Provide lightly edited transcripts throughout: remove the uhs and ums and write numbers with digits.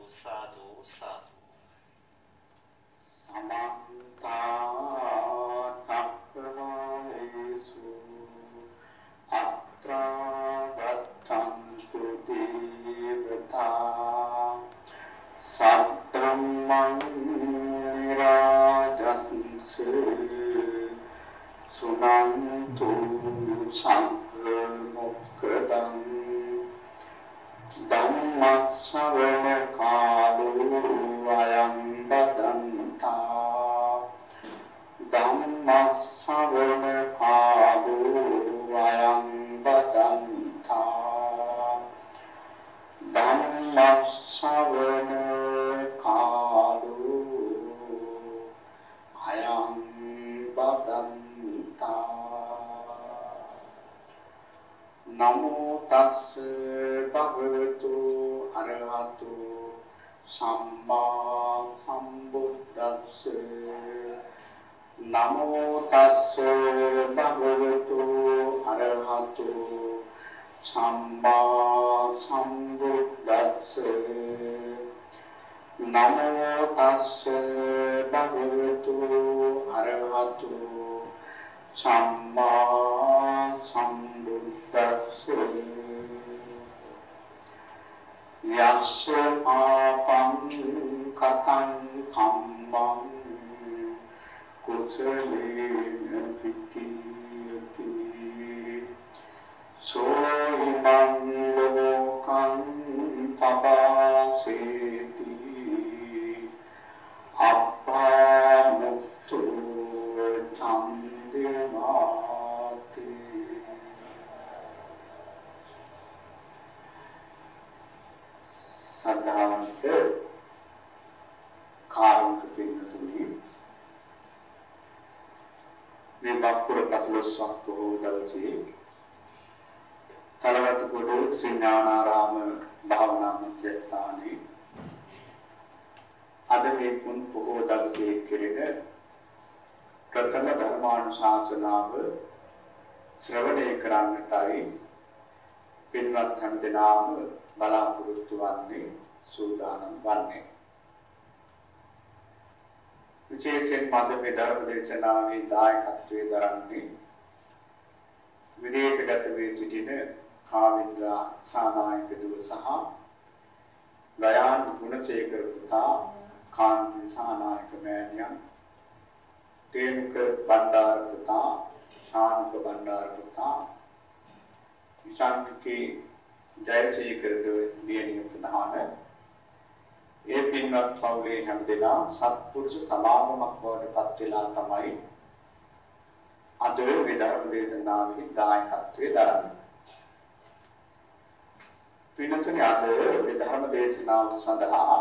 साधु साधु समन्ता चक्रवालेषु अत्र गच्छन्तु देवता सद्धम्मं राजन्से सुनन्तु सङ्गमुक्तं धम्मश्रवणकालो अयं बदन्ता धम्मश्रवणकालो अयं बदन्ता धम्मश्रवणकालो अयं बदन्ता नमो तस् भगवतो अरहतो सम्मा सम्बुद्धस्स नमो तस् भगवतो अरहतो सम्मा सम्बुद्धस्स नमो तस् भगवतो अरहतो सम्मा सम्बुद्धस्स यस्य पापं कथं कम्मं कुशलेन विद्यते सोऽयं लोकं पवासेति अपामुक्तो चन्देमाते සද්ධාන්ත කාරුණික පින්තුනි මේ වක්පුර පසළොස්වක බොහෝ දවසේ තලවතුගොඩ ශ්‍රී ඥානාරාම භාවනා මධ්‍යස්ථානයේ අද මේ පුන් බොහෝ දවසේ කෙරෙන ප්‍රථම ධර්මානුශාසනාව ශ්‍රවණය කරන්නටයි පින්වත් හැම දෙනාම බලාපොරොත්තු වන්නේ සූදානම් වන්නේ විශේෂයෙන් මද මේ ධර්ම දේශනාවේ දායකත්වයේ දරන්නේ විදේශගත වී සිටින කාවින්ද්‍රා සානායක දුව සහ ගයාන් ගුණසේකර පුතා කාන්ති සානායක මෑණියන් තේමුක බණ්ඩාර පුතා ශාන්ත බණ්ඩාර පුතා විශාන්තිකේ ජයසේකර දියණිය ප්‍රධාන ඒ පින්වත් පවුලේ හැමදෙනා සත්පුරුෂ සමාගමක් බවට පත් වෙලා තමයි අද විධර්ම දේශනාවේ දායකත්වයේ දරන්නේ. පින්තුනේ අද විධර්ම දේශනාව සඳහා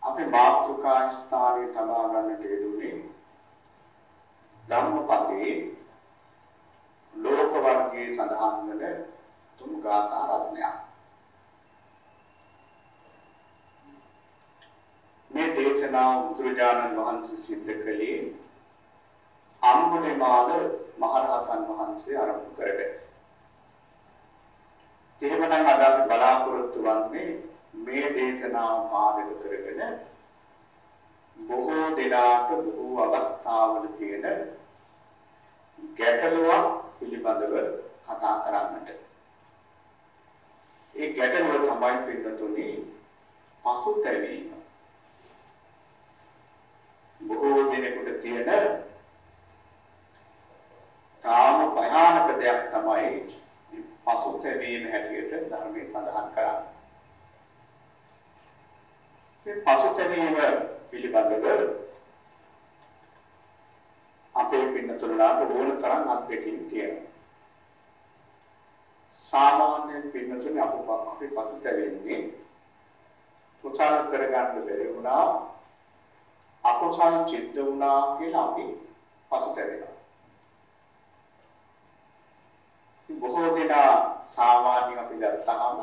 අපි මාතෘකා ස්ථානයේ තබා ගන්නට යෙදුනේ ධම්මපදයේ ලෝක වර්ගයේ සඳහන් වන තුන් ගාථා රත්නයක්. මේ දේශනාව බුදුරජාණන් වහන්සේ සිද්ධ කළේ අම්බුලිමාල මහරහතන් වහන්සේ ආරම්භ කරගෙන. එහෙමනම් අද අපි බලාපොරොත්තු වන්නේ මේ දේශනාව පාදක කරගෙන බොහෝ දිනාට බොහෝ අවස්ථාවල තියෙන ගැටලුවක් පිළිබඳව කතා කරන්නට. ඒ ගැටලුව තමයි පින්නතුනි පසුතැවීම. බොහෝ දිනෙකට තියෙන තාම භයානක දෙයක් තමයි පසුතැවීම හැටියට ධර්මයේ සඳහන් කරන්නේ. මේ පසුතැවීම පිළිබඳව අපේ පින්නතුලාට ඕන තරම් අත්දැකීම් තියෙනවා. සාමාන්‍යයෙන් පින්නතුනේ අපි පසුතැවෙන්නේ කුසල කරගන්න බැරි වුණා අකුසල සිද්ධ වුණා කියලා අපි පසුතැවෙනවා. බොහෝ දෙනා සාමාන්‍යයෙන් අපි ගත්තාම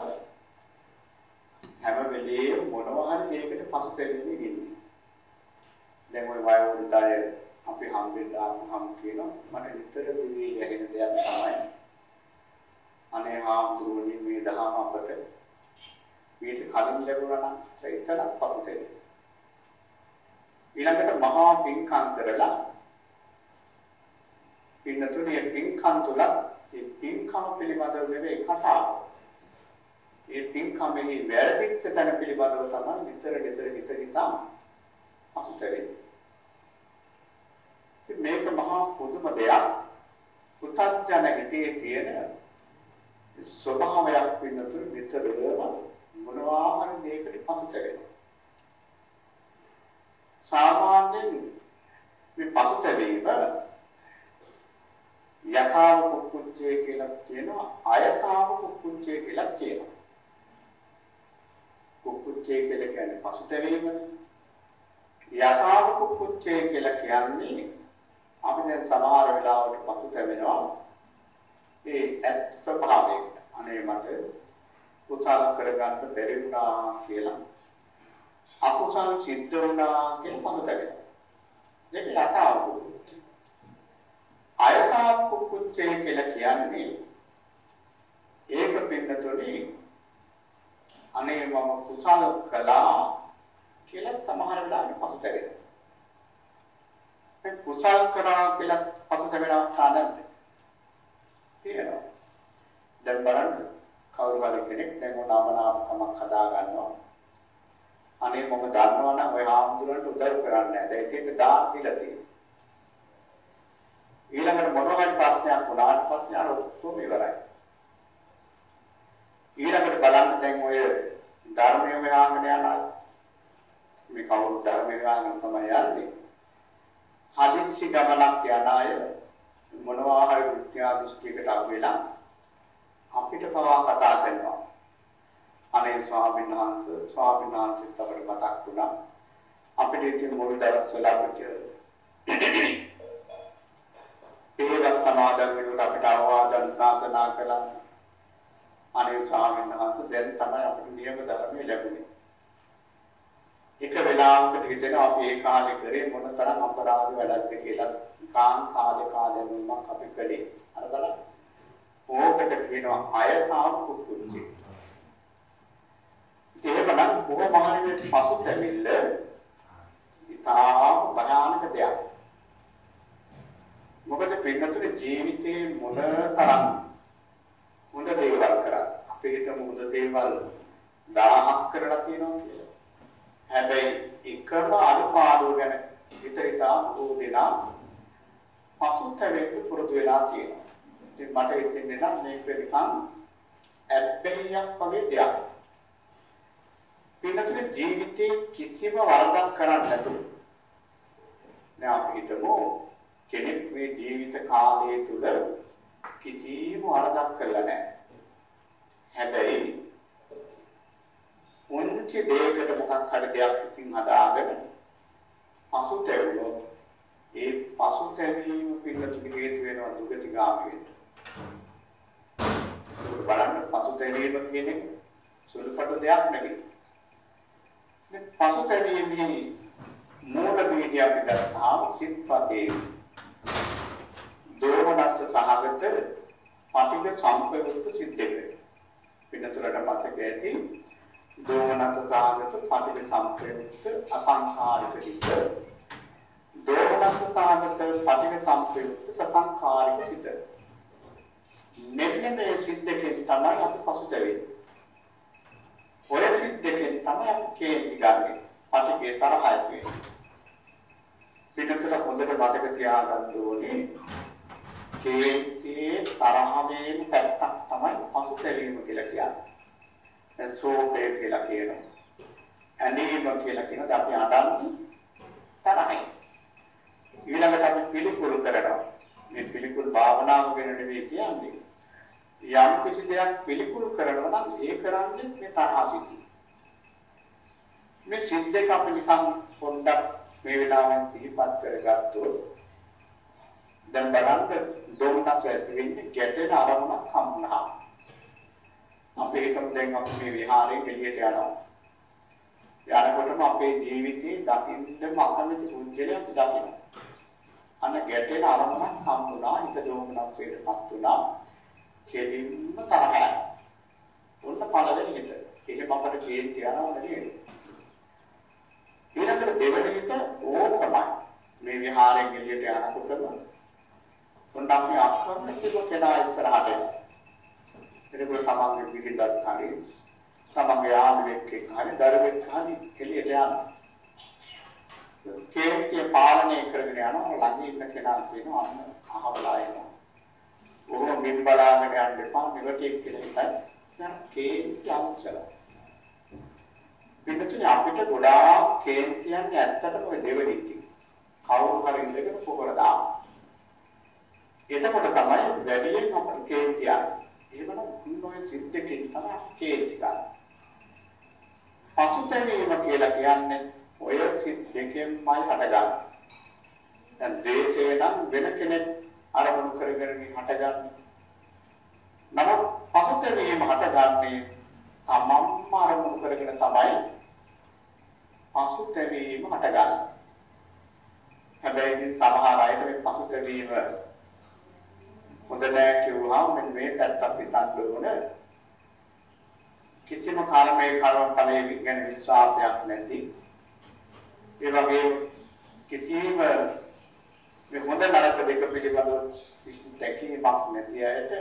හැම වෙලේම මොනවා හරි දෙයකට පසුතැවෙන්නේ ඉන්නේ. දැන් ওই වයෝවෘද්ධය අපි හම්බෙන්න ආවම කියනවා මට විතර විවි ගැහෙන දෙයක් තමයි අනේ හාමුදුරුවනේ මේ දහම අපට ඊට කලින් ලැබුණා නම් ඒකලත් පසුතැවෙයි. ඊළඟට මහා පින්කම් කරලා පින්නතුනේ පින්කම් තුල ඒ පින්කම් පිළිබඳව නෙවෙයි කතාව. ඒ පින්කමෙහි වැරදිච්ච තැන පිළිබඳව තමයි විතර හිතා පසුතැවෙන්නේ. මේක මහා පුදුම දෙයක්. පුතත්ජන හිතේ තියෙන ස්වභාවයක් පින්නතුනේ විතරම මොනවා හරි දෙයකට පසුතැවෙනවා. සාමාන්‍යයෙන් මේ පසුතැවීම යථාව කුක්කුච්චේ කියලා කියනවා අයථාව කුක්කුච්චේ කියලා කියනවා. කුක්කුච්චේ කියලා කියන්නේ පසුතැවීම. යථාව කුක්කුච්චේ කියලා කියන්නේ අපි දැන් සමහර වෙලාවට පසුතැවෙනවා. ඒ ඇත්ත ස්වභාවයෙන් අනේ මට කුසල කරගන්න බැරි වුණා කියලා අකුසල සිද්ධ වුණා කියලා පසුතැවෙනවා. ඒක යථාව කුක්කුච්චේ. අයථාව කුක්කුච්චේ කියලා කියන්නේ ඒක පින්නතොනේ අනේ මම කුසල කළා කියලා සමහර වෙලාවට පසුතැවෙනවා. මේ කුසල කරා කියලා පසුතැවෙනවා කාණ්ඩ තියෙනවා. දැන් බලන්න කවුරු හරි කෙනෙක් දැන් මොනවාමකමක් හදා ගන්නවා. අනේ මම දන්නවා නම් ඔය ආම්දුරන්ට උදව් කරන්නේ නැහැ. දැන් ඒක දාන්න කියලා තියෙනවා. ඊළඟට මොනවා හරි ප්‍රශ්නයක් වුණාට පස්සේ අර ඔක්කොම ඉවරයි. ඊළඟට බලන්න දැන් ඔය ධර්මයේ වහාගෙන යන අය මේ කවුරු ධර්මයේ වහාගෙන තමයි යන්නේ. හදිස්සි ගමනක් යන අය මොනවා හරි විද්‍යා දෘෂ්ටියකට අහු වෙලා අපිට පවා කතා කරනවා. අනේ ස්වාමීන් වහන්සේත් අපිට මතක් වුණා. අපිට ඉතින් මුල් දවස්වල අපිට පෙරස් සමාදන් වෙනකොට අපිට අවවාදන් සාසනා කළා. අනේ ස්වාමීන් වහන්සේ දැන් තමයි අපිට නියම ධර්මය ලැබුණේ. එක වෙලාවකට හිතෙනවා අපි ඒ කාලේ කරේ මොන තරම් අපරාධ වැඩක්ද කියලා. කාලේ මම අපි කළේ. අර බලන්න. ඕකට කියනවා අයථාව කුක්කුච්චේ. එහෙමනම් කොහොම හරි පසුතැවිල්ල ඉතා භයානක දෙයක්. මොකද පින්නතුනේ ජීවිතේ මොන තරම් හොඳ දේවල් කරා. අපි හිතමු හොඳ දේවල් 1000ක් කරලා තියෙනවා කියලා. හැබැයි එකම අනුපාඩුව ගැන හිතා බොහෝ දෙනා පසුතැවෙන්න පුරුදු වෙලා තියෙනවා. ඉතින් මට හිතෙන්නේ නම් මේක නිකන් ඇබ්බැහියක් වගේ දෙයක්. පින්නතුනේ ජීවිතේ කිසිම වරදක් කරන්නේ නැතුව දැන් අපි හිතමු කෙනෙක් මේ ජීවිත කාලය තුල කිසිම වරදක් කළා නැහැ. හැබැයි උන්ති දෙයකට මොකක් හරි දෙයක් ඉතින් හදාගෙන පසුතැවුණොත් ඒ පසුතැවීම පිළිතුරු හේතු වෙනවා දුගතිගාමී වෙන්න. බලන්න පසුතැවීම කියන්නේ සුළුපටු දෙයක් නෙවෙයි. මේ පසුතැවීමේ මූල බීජය අපි ගත්තාම සිත්පතේ දෝමනස්ස සහගත පටිඝ සම්පයුක්ත සිද්දක. පින්නතුලට මතක ඇති දෝමනස්ස සහගත පටිඝ සම්පයුක්ත අසංඛාරික සිද්ද. දෝමනස්ස සහගත පටිඝ සම්පයුක්ත සසංඛාරික සිද්ද. මෙන්න මේ සිද්දකෙන් තමයි අපි පසුතැවෙන්නේ. ඔය සිද්දකෙන් තමයි අපි කේන්ති ගන්නෙ. පටිඝේ තරහ ඇති වෙන්නේ. පින්නතුල හොඳට මතක තියාගන්න ඕනේ කේන්තියේ තරහමේම පැත්තක් තමයි පසුතැවීම කියලා කියන්නේ. දැන් සෝපේ කියලා කියනවා. ඇනීම කියලා කියනවා. අපි අඬන්නේ තරහයි. ඊළඟට අපි පිළිකුල් කරනවා. මේ පිළිකුල් භාවනාව ගැන නෙවෙයි කියන්නේ. යම් කිසි දෙයක් පිළිකුල් කරනවා නම් ඒ කරන්නේ මේ තරහ සිද්ධි. මේ සිද්දක අපි නිකන් පොඩ්ඩක් මේ වෙලාවෙන් සිහිපත් කරගත්තොත් දැන් බලන්න දොම්නස් ඇති වෙන්නේ ගැටෙන අරමුණක් හම්බුනහම. අපි හිතමු දැන් අපි මේ විහාරයෙන් එළියට යනවා. යනකොටම අපේ ජීවිතේ දකින්නම අකමැති පුද්ගලයෙක් දකිනවා. අන්න ගැටෙන අරමුණක් හම්බුනා, හිත දොම්නස්යටපත් වුණා. කෙලින්ම තරහයි. උන්න පළවෙනි හිත. එහෙම අපිට කේන්ති යනවා නෙවෙයි. ඊළඟට දෙවෙනි හිත ඕකමයි. මේ විහාරයෙන් එළියට යනකොටම උන් අපි අක්කන්න කිව්ව කෙනා ඉස්සරහට එනවා. එතකොට තමන්ගේ පිළිදත් හරි තමන්ගේ ආමලෙක් හරි දරුවෙක් හරි එළියට යනවා. කේන්තිය පාලනය කරගෙන යනවා ළඟ ඉන්න කෙනා කියනවා අන්න අහවලා එනවා. ඕක මින් බලාගෙන යන්න එපා මෙවටෙක් කියලා හිතයි. දැන් කේන්ති අවශ්‍යයි. පිටුනේ අපිට ගොඩාක් කේන්තියන් ඇත්තටම ඔය දෙවෙනි ටික. කවුරු හරි ඉඳගෙන පොකර දානවා. එතකොට තමයි වැඩියෙන් අපිට කේන්තිය. එහෙමනම් මොනවයි සිද්දකින් තමයි කේන්ති ගන්න. පසුතැවීම කියලා කියන්නේ ඔය සිත් දෙකෙන්මයි හටගන්නේ. දැන් ද්වේෂය නම් වෙන කෙනෙක් අරමුණු කරගෙන හටගන්නේ. නමුත් පසුතැවීම හටගන්නේ තමන්ම අරමුණු කරගෙන තමයි පසුතැවීම හටගන්නේ. හැබැයි සමහර අයට මේ පසුතැවීම හොඳ නැහැ කියුවා මෙන්න මේ පැත්තත් හිතන්න ඕන. කිසිම කර්මයේ කර්මඵලයේ ගැන විශ්වාසයක් නැති. ඒ වගේ කිසිම මේ හොඳ නරක දෙක පිළිබඳව දැකීමක් නැති අයට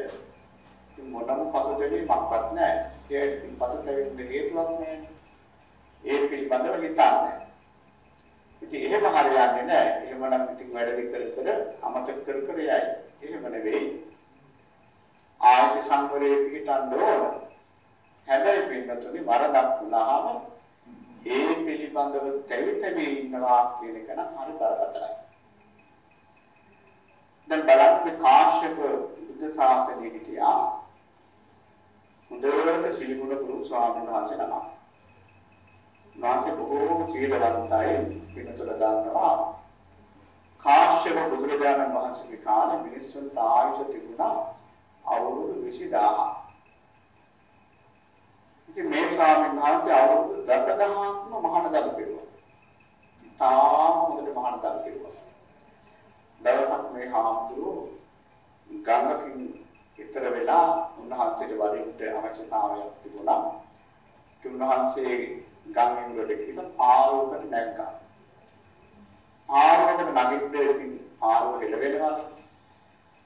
මොනම පසුතැවීමක්වත් නැහැ. ඒ පසුතැවීමේ හේතුවක් නැහැ. ඒ පිළිබඳව හිතන්නේ. ඉතින් එහෙම හරියන්නේ නැහැ. එහෙමනම් ඉතින් වැඩ කර අමතක කර යයි. එහෙම නෙවෙයි. ආයත සංවරයේ පිටන්න ඕන. හැබැයි පින්නතුනි වරදක් වුණාම ඒ පිළිබඳව තැවිතෙමි ඉන්නවා කියන එක නම් හරි බරපතලයි. දැන් බලන්න කාශ්‍යප බුද්ධ ශාසනයේ හිටියා හොඳට සිල්ගුණ ගුරු ස්වාමීන් වහන්සේ නමක්. වාසේ බොහෝම සීලවන්තයි පින්නතුල දානවා. කාශ්‍යප බුදුරජාණන් වහන්සේගේ කාලේ මිනිස්සුන්ට ආයුෂ තිබුණා අවුරුදු 20000ක්. ඉතින් මේ ස්වාමීන් වහන්සේ අවුරුදු 10000ක්ම මහානදම් කෙරුවා. තාම හොඳට මහානදම් කෙරුවා. දවසක් මේ හාමුදුරුවෝ ගංගකින් ඉතර වෙලා උන්වහන්සේට වඩින්න අවශ්‍යතාවයක් තිබුණා. උන්වහන්සේ ගංගෙන් ගොඩ කියලා පාරවකට නැග්ගා. පාරවකට නැගිටින්න පාරව හෙලවෙනවා.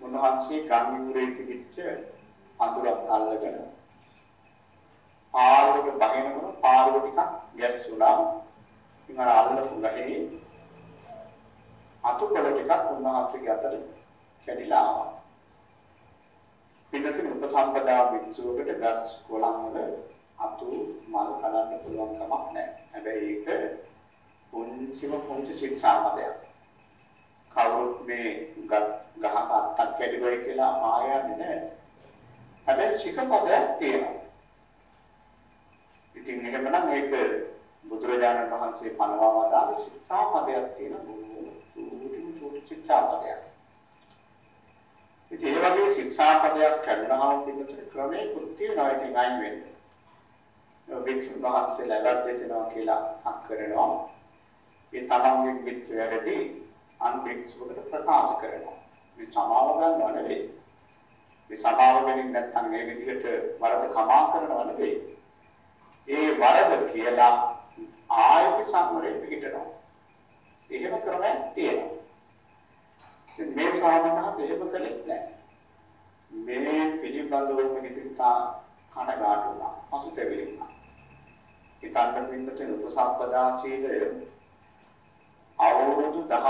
උන්වහන්සේ ගංගිමුරේ තිබිච්ච අඳුරක් අල්ලගෙන පාරවක බහිනකොට පාරව ටිකක් ගැස්සුණා. ඉතින් අර අල්ලපු ගහේ අතුකොළ ටිකක් උන්වහන්සේගේ අතට කැඩිලා ආවා. පින්නතුන් උපසම්පදා විසුවකට ගස් කොළන් වල අතු මල් කලන්න පුළුවන් කමක් නැහැ. හැබැයි ඒක පුංචි ශික්ෂාපදයක්. කවුරුත් මේ ගහක අත්තක් කැඩුවයි කියලා ආයන්නේ නැහැ. හැබැයි ශික්ෂාපදයක් තියෙනවා. ඉතින් එහෙමනම් ඒක බුදුරජාණන් වහන්සේ පනවා වදාළ ශික්ෂාපදයක් තියෙන චූටි ශික්ෂාපදයක්. ඉතින් ඒ වගේ ශික්ෂාපදයක් කරනවාම පිළිතුරු ක්‍රමයේ කෘත්‍ය නැවතින් අයින් වෙන්නේ. වික්ෂුන් වහන්සේලා වැඩදෙනවා කියලා හක් කරනවා. ඒ තමන්ගේ විච් වැඩදී අන් වික්ෂුවකට ප්‍රකාශ කරනවා. මේ සමාව ගන්නව නෙවෙයි. මේ සමාව ගැනීම නැත්නම් මේ විදිහට වරද කමා කරනව නෙවෙයි. ඒ වරද කියලා ආයත සංවරයෙන් පිළිටනවා. එහෙම ක්‍රමයක් තියෙනවා. ඉතින් මේ සාමාන්‍යව එහෙම කළේ නැහැ. මේ පිළිබඳව හිතා කනගාටු වුණා. පසුතැවිලි වුණා. ඊටත් පින්නතේ උපසම්පදා සීලය අවුරුදු 10ක්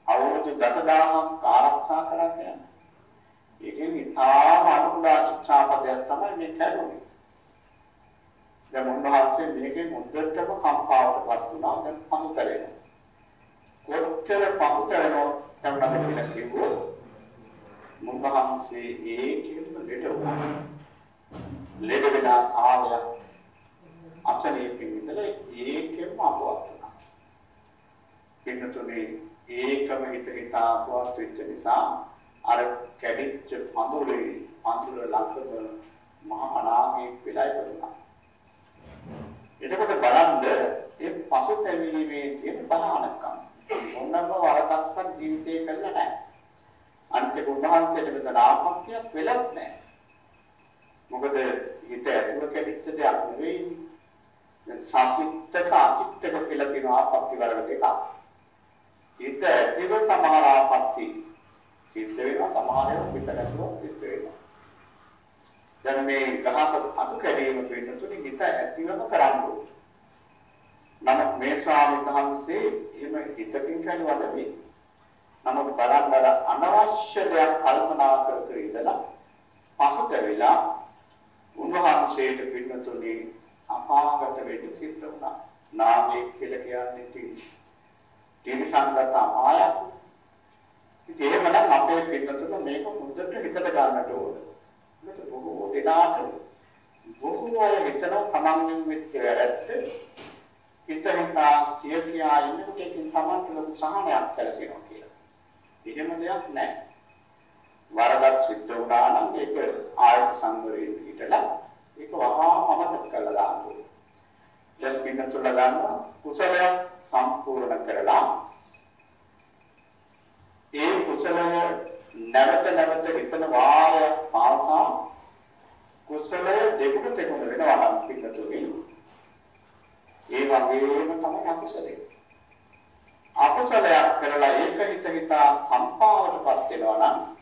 අවුරුදු 10000ක් ආරක්ෂා කරලා යනවා. ඒකෙන් ඉතාම අනුකූල ශික්ෂාපදයක් තමයි මේ කරුනේ. දැන් උන්වහන්සේ මේකෙන් මුද්දටම කම්පාවටපත් වුණා. දැන් පසුතැවෙනවා. කොච්චර පසුතැවෙනවද තමයි කියලා කිව්වෝ. උන්වහන්සේ ඒකෙම ලෙඩ වුණා. ලෙඩ වෙලා කාලයක් අසනීපෙන් ඉඳලා ඒකෙම අපවත් වුණා. පින්නතුනේ ඒකම හිතා අපවත් වෙච්ච නිසා අර කැඩිච්ච පඳුර ළඟම මහා අනාගයේ වෙලා ඉපදුණා. එතකොට බලන්න ඒ පසුතැවීමේ තියෙන බාහනකම් මොනම වරදක්වත් ජීවිතේ කළා නැහැ. අන්තිම උන්වහන්සේට මෙතන ආපත්‍යක් වෙලත් නැහැ. මොකද හිත ඇතුළ කැඩිච්ච දෙයක් නෙවෙයි. සාපිත්තක අතිත්තක කියලා කියන ආපත්‍ය වර්ග දෙකක්. හිත ඇතිව සමහර ආපත්‍ය සිද්ධ වෙනවා, සමහර ඒවා පිට නැතුව සිද්ධ වෙනවා. දැන් මේ ගහක අතු කැඩීම පිටුතුනේ හිත ඇතිවම කරන්නේ. නමුත් මේ ස්වාමීන් වහන්සේ එහෙම හිතකින් කරනවා නෙවෙයි. නමුත් බලන්න අනවශ්‍ය දෙයක් කල්පනා කර කර ඉඳලා පසුත වෙලා උන්වහන්සේට පිටුතුනේ අපාගත වෙන්න සිද්ධ වුණා. නාමයේ කියලා කියන්නේ තිරසංගත අපායක්. ඉතින් එහෙමනම් අපේ පිටුතුන මේක හොඳට හිතට ගන්නට ඕනේ. මේක බොහෝ දෙනාට බොහෝ අය හිතනවා තමන්ගෙන් වෙච්ච වැරද්ද හිතා කියා ඉන්නකොට ඒකෙන් තමන්ට ලොකු සහනයක් සැලසෙනවා කියලා. එහෙම දෙයක් නැහැ. වරදක් සිද්ධ වුණා නම් ඒක ආයත සංවරයෙන් හිටලා ඒක වහා අමතක කරලා දාන්න ඕනේ. දැන් පින්නතුල ගන්නවා කුසලයක් සම්පූර්ණ කරලා ඒ කුසලය නැවත නැවත හිතන වාරයක් පාසා කුසලය දෙගුණ තෙගුණ වෙනවා නම් පින්නතුනේ ඒ වගේම තමයි අකුසලය. අකුසලයක් කරලා ඒක හිතා කම්පාවටපත් වෙනවා නම්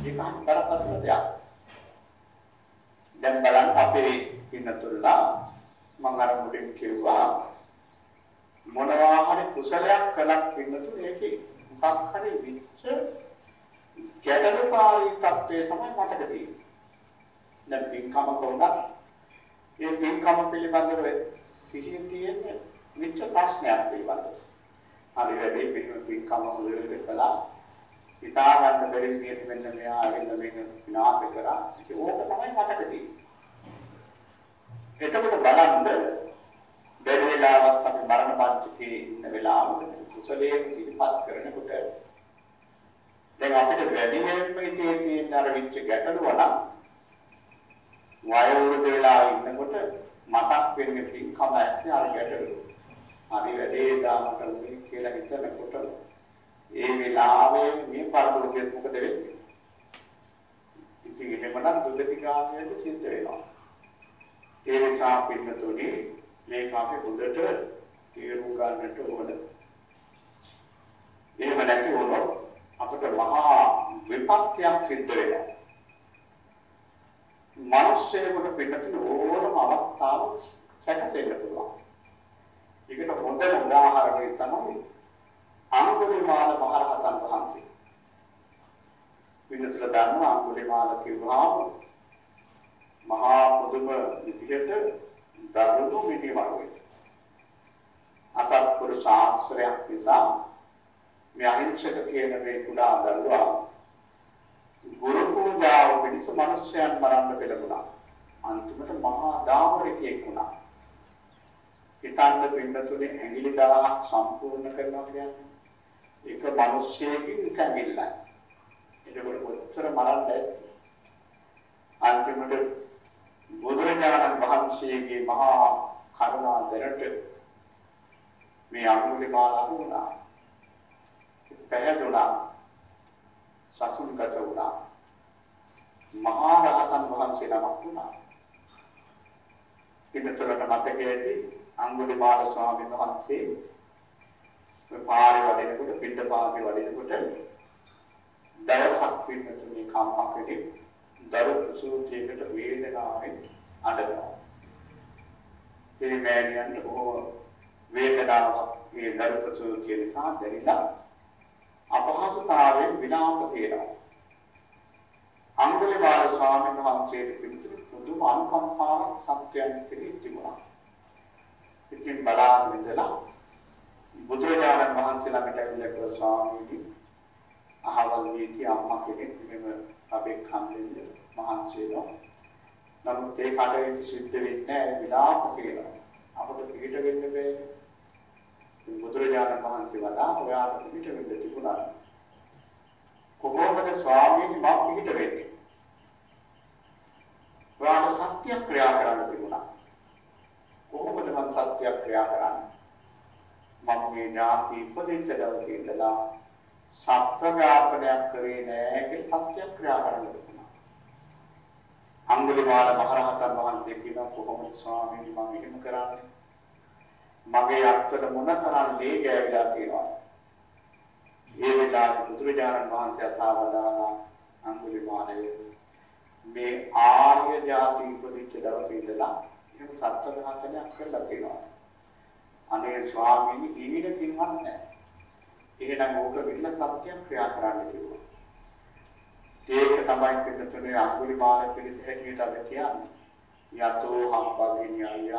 ඒක කරපතල දෙයක්. දැන් බලන්න අපේ පින්නතුල්ලා මම අර මුලින් කිව්වා මොනවා හරි කුසලයක් කළක් පින්නතුනේ ඒකේ මොකක් හරි විච්ච ගැටලුකාරී තත්ත්වය තමයි මතක තියෙන්නේ. දැන් පින්කම කරුණා ඒ පින්කම පිළිබඳව සිහිය තියෙන්නේ විච්ච ප්‍රශ්නයක් පිළිබඳව. හරි වැඩි පින්කම හොදලා කළා හිතා ගන්න බැරි විදිහට මෙන්න මෙයා ඇවිල්ලා මේක විනාශ කරා. ඒක තමයි මතක තියෙන්නේ. එතකොට බලන්න බැරි වෙලාවත් අපි මරණ පංචකේ ඉන්න වෙලාවක කුසලයේ ඉතිපත් කරනකොට දැන් අපිට වැඩිමෙන්ම ඉතේ තියෙන අර විච්ච ගැටලුව නම් වයෝවෘද්ධ වෙලා ඉන්නකොට මතක් වෙන්නේ පින්කම ඇත්තේ අර ගැටලුව. හරි වැඩේ දාමට උනේ කියලා හිතනකොට ඒ වෙලාවේ මේ පරලෝකෙත් මොකද වෙන්නේ? ඉතින් එහෙමනම් දුගතිගාමීව සිද්ධ වෙනවා. ඒ නිසා පින්නතුනේ මේක අපි හොඳට තේරුම් ගන්නට ඕන. එහෙම නැති වුණොත් අපිට මහා විපත්තියක් සිද්ධ වෙනවා. මිනිස්සුන්ට පින්නතුනේ ඕනම අවස්ථාවක් සැකසෙන්න පුළුවන්. ඒකට හොඳම උදාහරණය තමයි අඟුලිමාල මහරහතන් වහන්සේ. පින්නතුල දන්නවා අඟුලිමාල කිව්වහම මහා පුදුම විදිහට දරුණු මිනිවරුයි. අසත්පුරු ශාස්ත්‍රයක් නිසා මේ අහිංසක කියන මේ කුඩා දරුවා ගුරු පූජාව පිණිස මිනිසයන් මරන්න පෙළඹුණා. අන්තිමට මහා දාමරිකයෙක් වුණා. හිතන්න පින්නතුනේ ඇඟිලි 1000ක් සම්පූර්ණ කරනවා කියන්නේ ඒක මිනිස්සෙකින් කැඟිල්ලයි. ඒකවල කොච්චර මරන්නද? අන්තිමට බුදුරජාණන් වහන්සේගේ මහා කරුණා දැනට මේ අඟුලිමාල වුණා. පැහැදුණා. සතුන්ගත වුණා. මහා රහතන් වහන්සේ නමක් වුණා. පිටතට මතකයේදී අඟුලිමාල ස්වාමීන් වහන්සේ පාරේ වඩිනකොට පිටපාතේ වඩිනකොට දවසක් පිටතුනේ කම්පකෙදී දරු සූත්‍රයකට වේදනාවෙන් අඬනවා. ඒ මෑණියන්ට බොහෝ වේදනාවක් මේ දරු සූත්‍රය නිසා දැනෙලා අපහසුතාවයෙන් විනාශ වෙනවා. අඟුලිමාල ස්වාමීන් වහන්සේට පිටුතු පුදුම අනුකම්පාවක් සත්‍යයන් කෙරෙහි තිබුණා. ඉතින් බලාගෙන ඉඳලා බුදුරජාණන් වහන්සේ ළඟට ඇවිල්ලා ස්වාමීනි අහවල් වීති අම්මා කෙනෙක් මෙම අපේ කන්දෙන් මහන්සියනවා. නමුත් ඒ කඩේට සිද්ධ වෙන්නේ විලාප කියලා. අපිට පිට වෙන්න බෑ. බුදුරජාණන් වහන්සේ වදා ඔයාලට පිට වෙන්න තිබුණා. කොහොමද ස්වාමීනි මම පිට වෙන්නේ? ඔයාලට සත්‍ය ක්‍රියා කරන්න තිබුණා. කොහොමද මම සත්‍ය ක්‍රියා කරන්නේ? මම මේ ඥාති ඉපදෙච්ච දවසේ ඉඳලා සත්‍ය ඝාතනයක් කරේ නෑ කියලා සත්‍ය ක්‍රියා කරන්න තිබුණා. අඟුලිමාල මහරහතන් වහන්සේ කියන කොහොමද ස්වාමීනි මම එහෙම කරන්නේ? මගේ අත්වල මොනතරම් ලේ ගෑවිලා තියෙනවා. ඒ වෙලාවේ බුදුරජාණන් වහන්සේ අසවදානා අඟුලිමාලය මේ ආර්ය ජාති ඉපදිච්ච දවසේ ඉඳලා එහෙම සත්‍ය ඝාතනයක් කරලා තියෙනවා. අනේ ස්වාමීනි ඊවිලකින්වත් නැහැ. එහෙනම් ඕක වින්න සත්‍යයක් ක්‍රියා කරන්න කිව්වා. ඒක තමයි පිටුනේ අඟුලිමාල පිළිස හැටියට අද කියන්නේ. යතෝ හම්බගිනියයි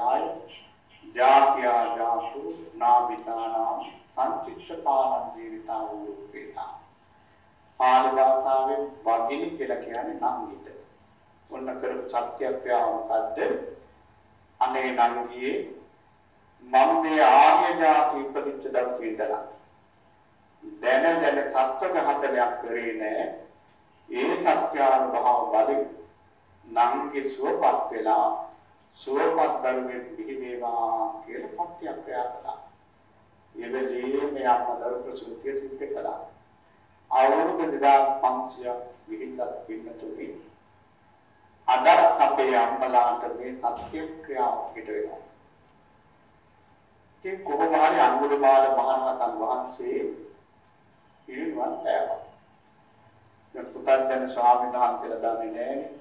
ජාත්‍යා ජාතු නාවිතානා සංචිත්තපාන ජීවිතා වූපේතා. පාලි භාෂාවෙන් වගිනි කියලා කියන්නේ නංගිට. ඔන්න කරපු සත්‍යක්‍රියාව මොකද්ද? අනේ නංගියේ මම මේ ආර්ය ජාති ඉපදිච්ච දවසේ ඉඳලා දැන සත්‍ය ඝාතනයක් කරේ නෑ. ඒ සත්‍යානුභව වලින් නංගි සුවපත් වෙලා සුවපත් ධර්මයෙන් පිළිදේවා කියලා සත්‍යක්‍රියා කළා. එවෙලේ මේ අපදරු ප්‍රසූතිය සිද්ධ කළා. අවුරුදු 2500ක් විහිදත් පින්නතුනි අද අපේ අම්මලාට මේ සත්‍යක්‍රියාව පිට වෙනවා. ඒ කොහොම හරි අඟුලිමාල මහරහතන් වහන්සේ පිරිනිවන් පෑවා. දැන් පුතත්ජන ස්වාමීන් වහන්සේලා දන්නේ නැහැ.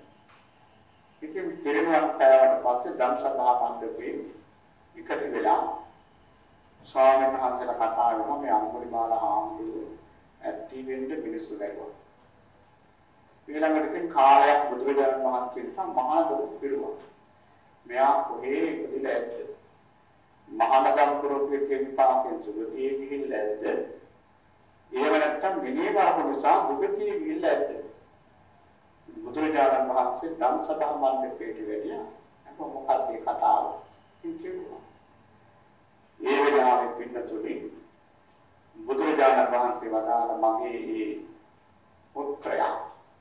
ඉතින් පිරිනිවන් පෑවට පස්සේ ධම්සභා මණ්ඩපේ එකතු වෙලා ස්වාමීන් වහන්සේලා කතා කරනවා මේ අඟුලිමාල හාමුදුරුවෝ ඇත්ටි වෙන්න මිනිස්සු දැක්වුවා. ඊළඟට ඉතින් කාලයක් බුදුරජාණන් වහන්සේ නිසා මහා දුක් පිරුවා. මෙයා කොහේ ඉපදිලා ඇද්ද? මහානගම් පුරෝහිතේ විපාකෙන් සුගතියේ ගිහිල්ලා ඇද්ද? එහෙම නැත්නම් විනය කරපු නිසා දුගතියේ ගිහිල්ලා ඇද්ද? බුදුරජාණන් වහන්සේ ධම්සභා මණ්ඩපයට වැඩියා. අප මොකක්ද මේ කතාව? කිව්වා. ඒ වෙලාවේ පින්නතුනි බුදුරජාණන් වහන්සේ වදාළ මගේ මේ පුත්‍රයා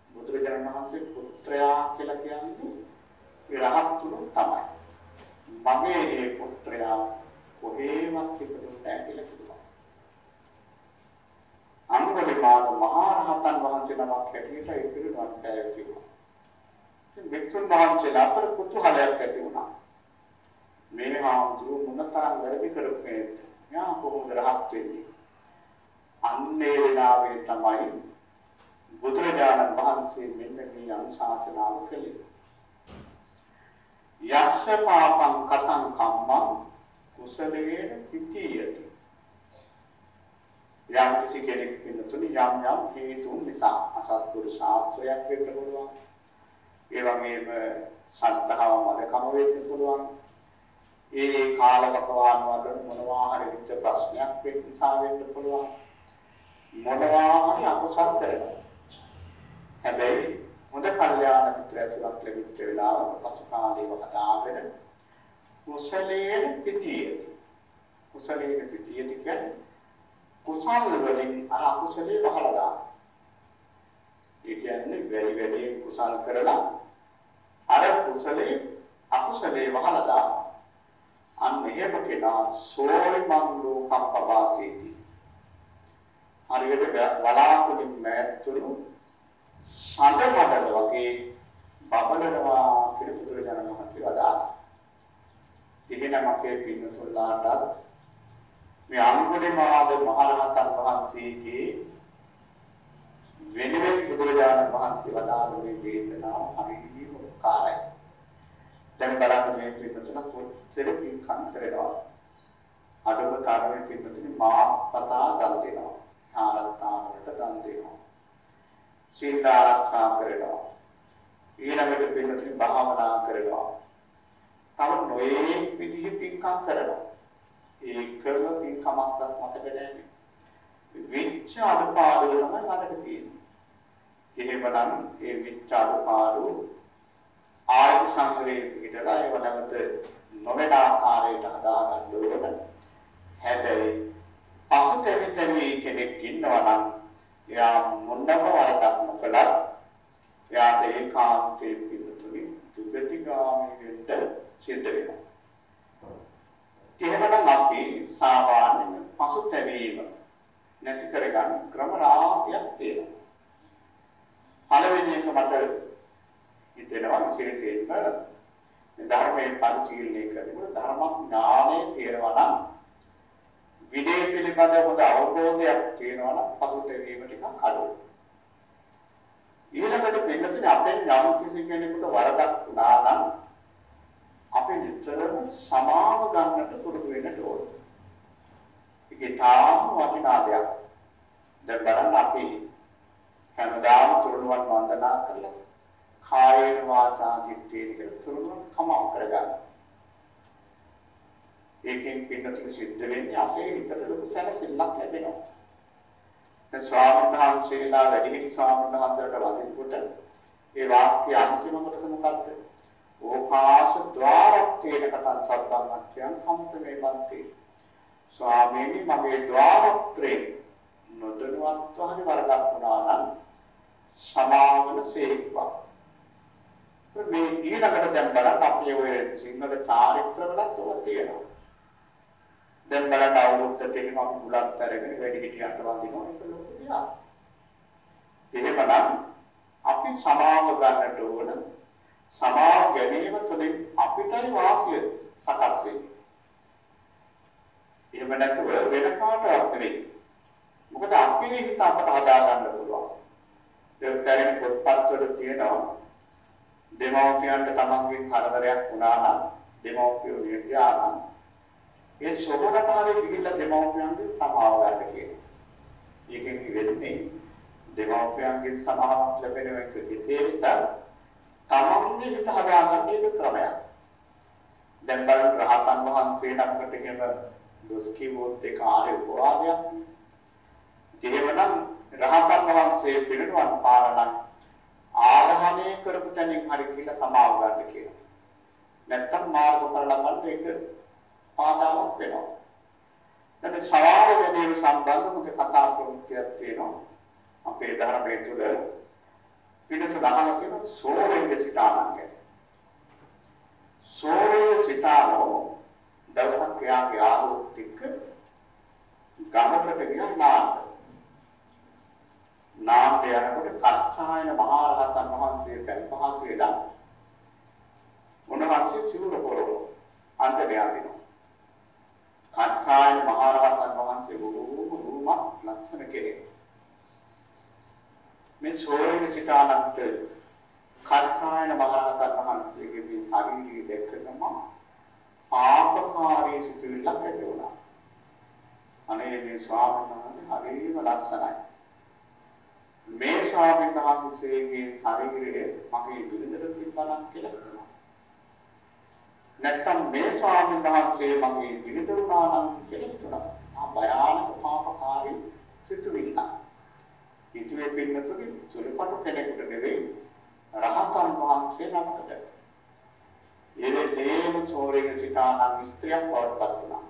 බුදුරජාණන් වහන්සේ පුත්‍රයා කියලා කියන්නේ රහත් තුන තමයි. මගේ මේ පුත්‍රයා කොහේවත් ඉපදුන්නේ නැහැ කියලා කිව්වා. අඟුලිමාල මහරහතන් වහන්සේ නමක් හැටියට ඒ පිළිවන් පෑව කිව්වා. ඉතින් වික්ෂුන් වහන්සේලා අතර කුතුහලයක් ඇති වුණා. මේ හාමුදුරුවෝ මොනතරම් වැරදි කරපේද? යා කොහොමද රහත් වෙන්නේ? අන්නේ වෙලාවේ තමයි බුදුරජාණන් වහන්සේ මෙන්න මේ අනුශාසනාව කළේ. යස්ස පාපං කතං කම්මං කුසලේන පිටියති. යම් කිසි කෙනෙක් පින්නතුනි යම් හේතුන් නිසා අසත්පුරුෂ ආශ්‍රයයක් වෙන්න පුළුවන්. ඒ වගේම සද්ධාව මදකම වෙන්න පුළුවන්. ඒ කාලවකවාන වල මොනවා හරි විච ප්‍රශ්නයක් වෙන්න නිසා වෙන්න පුළුවන්. මොනවා හරි අකුසල් කරනවා. හැබැයි හොඳ කල්යාණ මිත්‍රයෙකුට ලැබිච්ච වෙලාවක පසු කාලේව කතාවෙන කුසලයේ පිටිය. කුසලයේ පිටිය කියන්නේ කුසල වලින් අර අකුසලේ වහලා දාන. ඒ කියන්නේ වැඩි කුසල් කරලා අර කුසලේ අකුසලේ වහලා දාන. අන්න එහෙම කෙනා සෝයි මංගලෝ කම්පවාසීති. හරියට වලාකුලින් මෑත්තුණු සඳ මඩල වගේ බබලනවා කියලා බුදුරජාණන් වහන්සේ වදාළා. එහෙනම් අපේ පින්නතුල්ලාට මේ අඟුලිමාල මහරහතන් වහන්සේගේ වෙනුවෙන් බුදුරජාණන් වහන්සේ වදාළ මේ වේදනාව හරියම කාලයි. දැන් බලන්න මේ පින්නතුල කොච්චර පින්කම් කරනවා. අඩුම තරමේ පින්නතුනි මාපතා දන් දෙනවා. ආරත්තාවකට දන් දෙනවා. සීල ආරක්ෂා කරනවා. ඊළඟට පින්නතුනි භාවනා කරනවා. තව නොයේ විදිහේ පින්කම් කරනවා. ඒකම පින්කමක්වත් මතක නැහැ. විච්ඡ අනුපාදව තමයි මතක තියෙන්නේ. එහෙමනම් ඒ විච්ඡ අනුපාදව ආයත සංග්‍රහයේ පිටලා ඒ වලකට නොවන ආකාරයට හදා ගන්න ඕන. හැබැයි පහතෙවිතවි කෙනෙක් ඉන්නවා නම් එයා මොනම වරදක් නොකළා. එයාට ඒකාන්තයේ පිටුතුනි දුගතිගාමී වෙන්න සිද්ධ වෙනවා. එහෙමනම් අපි සාමාන්‍යයෙන් පසුතැවීම නැති කරගන්න ක්‍රම රාශියක් තියෙනවා. පළවෙනි එක මට හිතෙනවා විශේෂයෙන්ම ධර්මයේ පරිචීලනය කරනකොට ධර්ම ඥානයේ තියෙනවා නම් විදේ පිළිබඳ හොඳ අවබෝධයක් තියෙනවා නම් පසුතැවීම ටිකක් අඩුයි. ඊළඟට පිළිතුරේ අපෙන් යම් කිසි කෙනෙකුට වරදක් වුණා නම් අපි නිතරම සමාව ගන්නට පුරුදු වෙන්න ඕනේ. ඒකේ තාම වටිනා දෙයක්. දැන් බලන්න අපි හැමදාම තුරුණුවන් වන්දනා කරලා කායේන වාචා චිත්තේන කියලා තුරුණුවන් කමව කරගන්න. ඒකෙන් පිටතට සිද්ධ වෙන්නේ අපේ හිතට ලොකු සැලසිල්ලක් ලැබෙනවා. දැන් ස්වාමීන් වහන්සේලා වැඩිහිටි ස්වාමීන් වහන්සේලාට වදිනකොට ඒ වාක්‍ය අන්තිම කොටස මොකද්ද? ඕපාස ద్వාරත්තේන කතං සබ්බං කම්පමේ බන්ති. ස්වාමීනි මගේ ద్వාරත්‍රේ නොදැනුවත්ව හරි වරදක් වුණා නම් සමාවන සේක්වා. මේ ඊළඟට දැන් බලන්න අපි ඔය සිංහල චාරිත්‍රවලත් ඔය තියෙනවා. දැන් බලන්න අවුරුද්දට එහෙම අපි බුලත් අරගෙන වැඩි හිටියන්ට වඳිනවා ඒක ලොකු දෙයක්. එහෙමනම් අපි සමාව ගන්නට ඕන. සමාව ගැනීම තුළින් අපිටයි වාසිය සකස් වෙන්නේ. එහෙම නැත්නම් වෙන කාටවත් නෙවෙයි. මොකද අපේ හිත අපට හදා ගන්න පුළුවන්. දෙවියන් පොත්පත්වල තියෙනවා දෙමව්පියන්ට තමන්ගේ කරදරයක් වුණා නම් දෙමව්පියෝ නිර්යාන ඒ සොබකට හරි ගිහිල්ලා දෙමව්පියන්ගේ සමාව ගන්න කියනවා. ඒකෙන් වෙන්නේ දෙමව්පියන්ගේ සමාවක් ලැබෙන එක විශේෂිත තමන්ගේ හිත හදාගන්න එක ක්‍රමයක්. දැන් බලන්න රහතන් වහන්සේ නමකට කියන දොස් කිව්වොත් ඒක ආර්ය උපවාදයක්. එහෙමනම් රහතන් වහන්සේ පිළිනුවන් පාරණක් ආරහණය කරපු තැනින් හරි කියලා සමාව ගන්න කියනවා. නැත්තම් මාර්ගඵල ලබන්න ඒක පාදාවක් වෙනවා. දැන් සවාව ගැනීම සම්බන්ධව මුද කතා ප්‍රමුඛයක් තියෙනවා. අපේ ධර්මයේ තුල පිටත දහම කියන සෝරේ සිතානංගය. සෝරේ සිතානෝ දවසක් යාගේ ආලෝකික ගමකට ගියා නාන්ද. නාන්ද යනකොට කච්චායන මහරහතන් වහන්සේ පැල්පහත් වේලා උන්වහන්සේ සිවුර පොරව අන්තරය ආදිනවා. කච්චායන මහරහතන් වහන්සේ බොහෝම ලක්ෂණ කෙරේ. මේ සෝරේ සිතානන්ත කච්චායන මහරහතන් වහන්සේගේ මේ ශාරීරික දෙකම ආපකාරී සිතුවිල්ලක් ඇති වුණා. අනේ මේ ස්වාමීන් වහන්සේ හරිම ලස්සනයි. මේ ස්වාමීන් වහන්සේගේ ශරීරයේ මගේ බිරිඳට තිබ්බනම් කියලා කියනවා. නැත්තම් මේ ස්වාමීන් වහන්සේ මගේ බිරිඳ වුණා නම් කියලා කියනවා. ආ භයානක පාපකාරී සිතුවිල්ල. හිතුවේ පින්නතුනි සුළුපටු කෙනෙකුට නෙවෙයි රහතන් වහන්සේ නමකට. ඒකේම සෝරේ සිතානන් ස්ත්‍රියක් වඩපත් වුණා.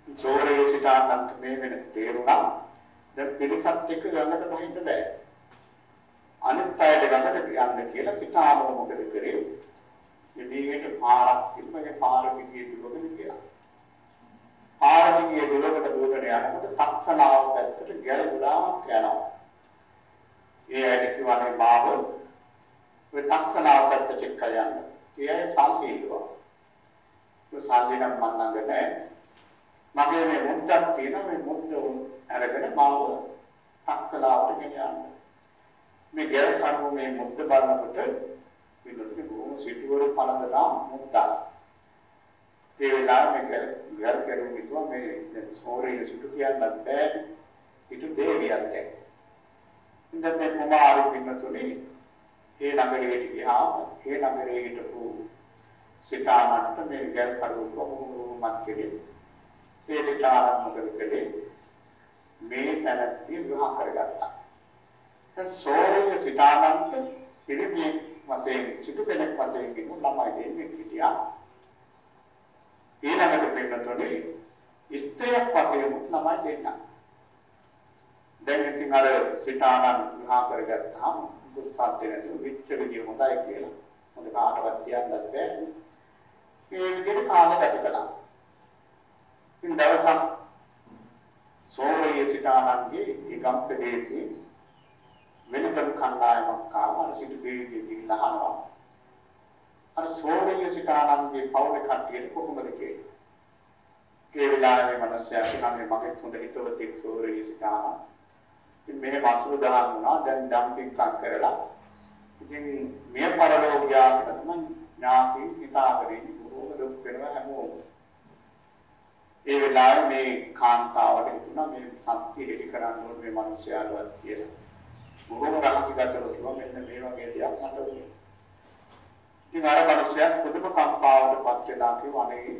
සෝරේ සිතානන් මේ වෙනස් තේරුණා. දැන් පිළිසත් එක්ක ගඟට බහින්න බෑ. අනිත් අයට ගඟට යන්න කියලා සිතානෝ මොකද කරේ? මෙදිගේට පාරක් තිබ්බේ පාරේ ගියේ දුරකට කියලා. පාරේ ගියේ දුරකට දුරකට යනකොට තක්ෂණාව පැත්තට ගැල ගොඩාක් යනවා. ඒ ඇයි කියවනේ මාව ඔය තක්ෂණාව පැත්තට එක්ක යන්න. ඒ සල්ලි ඉල්ලුවා. ඒ සල්ලි නම් මම ළඟ නැහැ. මගේ මේ මුද්දක් තියෙනවා මේ මුද්ද අරගෙන මාව තක්ෂණාවට ගෙන යන්න. මේ ගැල් කරුව මේ මුද්ද බලනකොට පිළිතුරු බොහොම සිටුවර පළඳලා මුද්දා. ඒ වෙලාවේ ගැල් කරුව විතුවා මේ දැන් සෝරේ සිටු කියන්නත් බෑ. සිටු දේවියක් දැන්. ඉතින් මේ කුමාරි පින්නතුනි ඒ නගරයට ගියාම ඒ නගරයේ හිටපු සිතානන්ට මේ ගැල් කරුව කොහොමද කෙරේ ඒ සිතානන් මොකද කළේ මේ තැනදී විවාහ කරගත්තා. දැන් සෝරේ සිතානන්ට පිරිමියෙක් වශයෙන් සිටු කෙනෙක් වශයෙන් කියන ළමයි දෙන්නෙක් හිටියා. ඊළඟට පින්නතුනි ස්ත්‍රියක් වශයෙන් ළමයි දෙන්නා. දැන් ඉතින් අර සිතානන් විවාහ කරගත්තාම සාත්‍ය නැතුව විච්ච විදිය හොඳයි කියලා. මොකද කාටවත් කියන්නත් බෑ. මේ විදිහට කාලය ගත කළා. ඉතින් දවසක් සෝරේ සිතානන්ගේ ගම් ප්‍රදේශයේ වෙනතම කණ්ඩායමක් කාම සිටු දෙවියන්ගේ ගිහිල්ලා අර සෝරිය සිතානන්ගේ පවුලේ කට්ටියට කොහොමද කියන්නේ? ඒ වෙලාවේ මිනිස්සයා කියන්නේ මගේ හොඳ හිතවතෙක් සෝරිය සිතාන. ඉතින් මේ වතුර දහන් වුණා දැන් ඩම්පින් කක් කරලා. ඉතින් මේ පරලෝකියා කියලා තමයි ඥාති හිතාගෙන බොහෝම දුක් වෙනවා හැමෝම. ඒ වෙලාවේ මේ කාන්තාවට හිතුණා මේ සත්‍ය එලි කරන්න ඕනේ මේ මිනිස්යාලවත් කියලා. බොහොම රහසිගතව කිව්වා මෙන්න මේ වගේ දෙයක් මට වුණේ. ඉතින් අර මිනිස්යා පුදුම කම්පාවටපත් වෙලා කිව්වා අනේ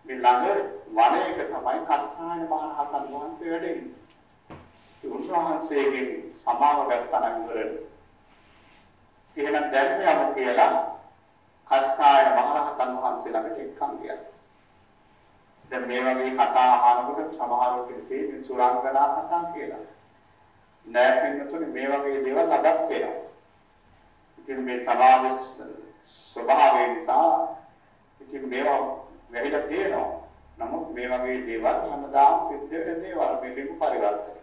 මේ ළඟ වනයේක තමයි කර්තායන මහරහතන් වහන්සේ වැඩ ඉන්නේ. ඒ උන්වහන්සේගෙන් සමාව ගත්තා නම් ඉවරයි. එහෙනම් දැන් යමු කියලා කර්තායන මහරහතන් වහන්සේ ළඟට එක්කන් ගියා. දැන් මේ වගේ කතා අහනකොට සමහරවිට තේරෙන්නේ සුරංගනා කතා කියලා. නෑ පින්නතුනේ මේ වගේ දේවල් අදත් වෙනවා. ඉතින් මේ සමාජ ස්වභාවය නිසා ඉතින් මේවා වෙහිලා තියෙනවා. නමුත් මේ වගේ දේවල් හැමදාම සිද්ධ වෙන දේවල් මේ ලිපි පරිවර්තන.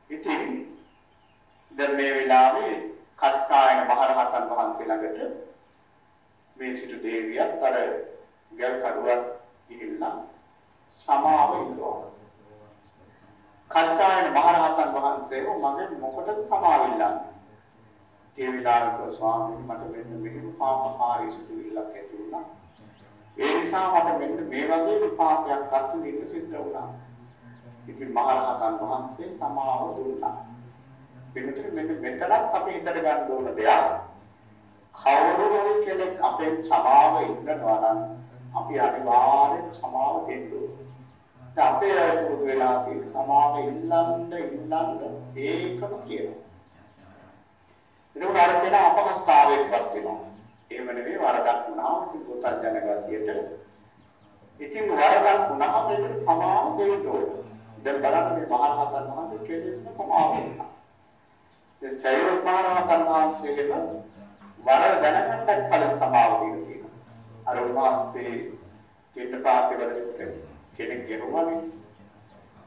ඉතින් දැන් මේ වෙලාවේ කත්කායන මහරහතන් වහන්සේ ළඟට මේ සිටු දේවියත් අර ගල් කඩුවක් ගිහිල්ලා සමාව ඉල්ලුවා. කත්කායන මහරහතන් වහන්සේ මගෙන් මොකටද සමාව ඉල්ලන්නේ? ඒ විලාසක ස්වාමීන් මට මෙන්න මෙහෙම පාපකාරී සිදුවිල්ලක් ඇති වුණා. ඒ නිසා මට මෙන්න මේ වගේ විපාකයක් අත්විඳින්න සිද්ධ වුණා. ඉතින් මහරහතන් වහන්සේ සමාව දුන්නා. පිළිතුරු මෙන්න මෙතනත් අපි හිතට ගන්න ඕන දෙයක්. කවුරු හරි කෙනෙක් අපේ සමාව ඉල්ලනවා නම් අපි අනිවාර්යෙන් සමාව දෙන්න ඕනේ. අපේ අයුරු වෙලා තියෙන සමාව ඉල්ලන්න ඒකම කියනවා. ඒක උනාරගෙන අපහසුතාවයක්පත් වෙනවා. එහෙම නෙවෙයි වරදක් වුණා ඉතින් පොතක් දැනගත්තියට. ඉතින් වරදක් වුණාම මේකට සමාව දෙන්න ඕනේ. දැන් බලන්න මේ මහරහතන් වහන්සේ කෙරෙන්න සමාව දෙන්නා. දැන් සෛරත් මහරහතන් වහන්සේට වරද දැනගන්නත් කලින් සමාව දීලා තියෙනවා. අර උන්වහන්සේ පිටපාතවලට කෙනෙක් ගෙනුවානේ.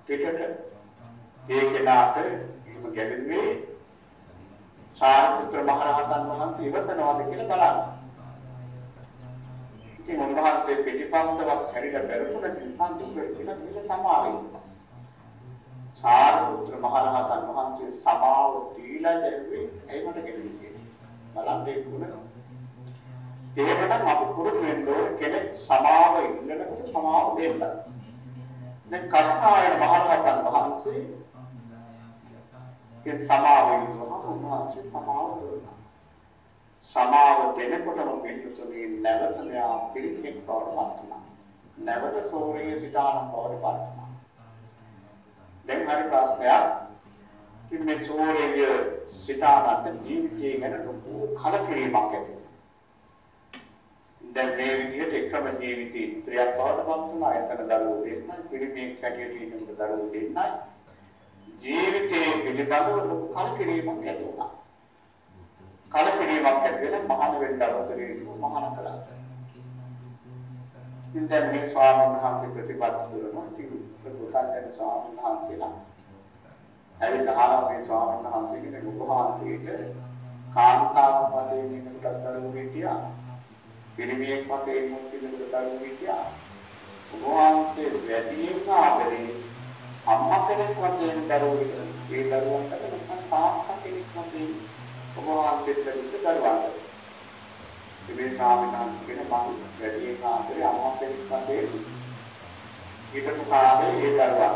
පිටට ඒ කෙනාට එහෙම ගැලෙන්නේ සාරිපුත්‍ර මහරහතන් වහන්සේ ඉවතනවාද කියලා බලන්න. ඉතින් උන්වහන්සේ පිටිපස්සවත් හැරිලා බැලුණා නිසා දුක කියලා මේක සමාවෙයි. සාරිපුත්‍ර මහරහතන් වහන්සේ සමාව දීලා දැරුවේ ඇයි මට ගෙන්නේ බලන්න ඒ ගුණ. ඒකනම් අපි පුරුදු වෙන්න ඕනේ කෙනෙක් සමාව ඉල්ලනකොට සමාව දෙන්න. දැන් කර්තායන මහරහතන් වහන්සේ ඒ සමාව ඉල්ලුවා උන්වහන්සේ සමාව දුන්නා. සමාව දෙනකොටම පිළිතුරේ නැවත මෙයා පිළිෙක් බවට පත් වුණා. නැවත සෝරිය සිතාන බවට පත් වුණා. දැන් හරි ප්‍රශ්නයක්. ඉතින් මේ සෝරිය සිතානත් ජීවිතය ගැන ලොකු කලකිරීමක් ඇති වුණා. දැන් මේ විදිහට එකම ජීවිතේ ඉස්ත්‍රියක් බවට පත් වුණා. එතන දරුවෝ දෙන්නයි පිළිමේක් හැටියට ඉන්නකොට දරුවෝ දෙන්නයි. ජීවිතයේ පිළිබඳව ලොකු කලකිරීමක් ඇති වුණා. කලකිරීමක් ඇති වෙන මහාන වෙන්න අවසරේ මහාන කළා. ඉතින් මේ ස්වාමීන් වහන්සේ ප්‍රතිපත්ති දුන්නා. ඉතින් පුතන්යන් ස්වාමීන් වහන්සේලා ඇවිල්ලා මේ ස්වාමීන් වහන්සේගේ උපහාසයට කාන්තාවක් වශයෙන් ඉන්නකොට දරුවෝ හිටියා. පිරිමියෙක් වශයෙන් ඉන්නකොට දරුවෝ හිටියා. උපහාසයේ වැඩිම ආදරේ අම්මා කෙනෙක් වශයෙන් දරුවෝ හිටියා. ඒ දරුවන්ට නැත්නම් තාත්තා කෙනෙක් වශයෙන් උපහාසයට දරුවන්ට ඉතින් ස්වාමීන් වහන්සේ කියන මම වැඩිම ආදරේ අම්මා කෙනෙක් වශයෙන් ඊටු කාලේ ඒ දරුවා